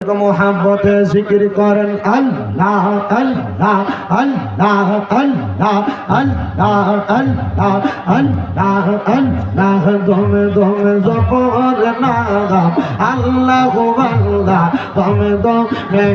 মোহাব্বতে জিকির করেন আল্লাহ আল্লাহ আল্লাহ আল্লাহ আল্লাহ আল্লাহ আল্লাহ আল্লাহ দমে দমে জপর নাম আল্লাহ আল্লাহ দমে দমে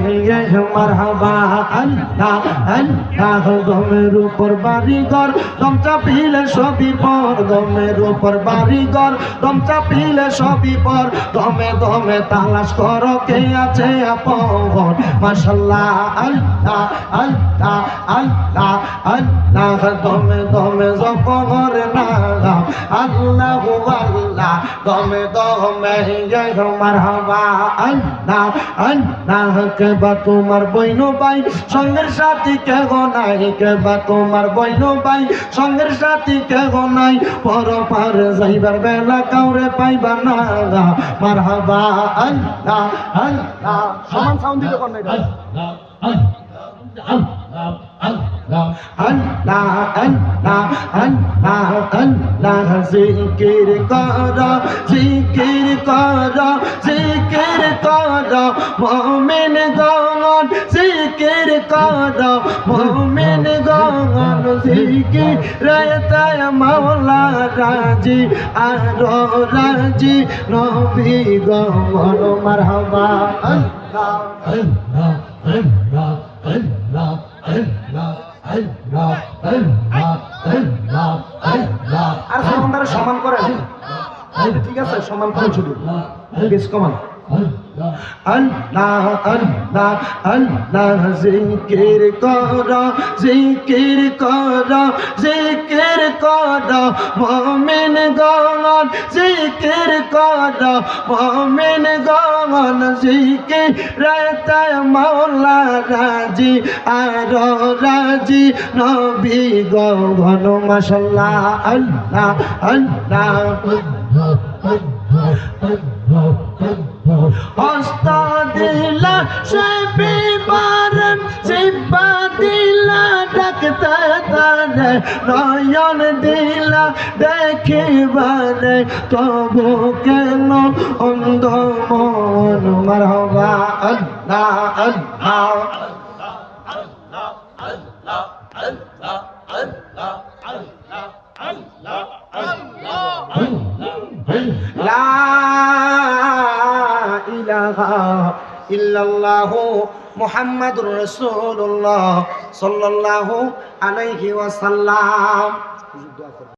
মারহাবা আল্লাহ আল্লাহ দমের উপর বাড়িঘর দমচা পিলে সবই পর দমের উপর বাড়িঘর দমচা পিলে সবই পর দমে দমে তালাশ করো কে আছে আপন মাশাআল্লাহ আল্লাহ আল্লাহ আল্লাহ আল্লাহ দমে দমে জপর নাম আল্লাহ আল্লাহ দমে দমে মারহাবা আল্লাহ আল্লাহ কে বা তোমার বইনো ভাই সঙ্গের সাথী কে গো নাই কে বা তোমার বইনো ভাই সঙ্গের সাথী কে গো নাই পর পার যাইবার বেলা কাউরে পাইবা না মারহাবা আল্লাহ আল্লাহ সমান সাউন্ড দিতে কোন নাই আল্লাহ আল্লাহ আল্লাহ আল্লাহ জিকির কর জিকির কর জিকির কর মুমিন গণ জিকির কর মুমিন গণ জিকির রায়তায় মাওলা রাজি আর রাজি নবী গণ মারহাবা আল্লাহ আল্লাহ আল্লাহ আল্লাহ আল্লাহ আল্লাহ আল্লাহ আল্লাহ আল্লাহ আর সমানটারে সমান করেন ঠিক আছে সমান করেন শুধু বেশ কমান আল্লাহ আল্লাহ আল্লাহ জিকির কর জিকির কর জিকির কর মুমিন গণ জিকির কর মুমিন গণ জিকির রায়তায় মাওলা রাজি আর রাজি নবী গণ মাশাআল্লাহ আল্লাহ আল্লাহ হস্ত দিলা সে বিবরণ জিব্বা দিলা ডাকতে তারে নয়ন দিলা দেখিবারে তবু কেন অন্ধ মন মারহাবা আল্লাহ আল্লাহ আল্লাহ আল্লাহ আল্লাহ আল্লাহ আল্লাহ আল্লাহ লা ইলাহা ইল্লাল্লাহু মুহাম্মাদুর রাসূলুল্লাহ সাল্লাল্লাহু আলাইহি ওয়াসাল্লাম।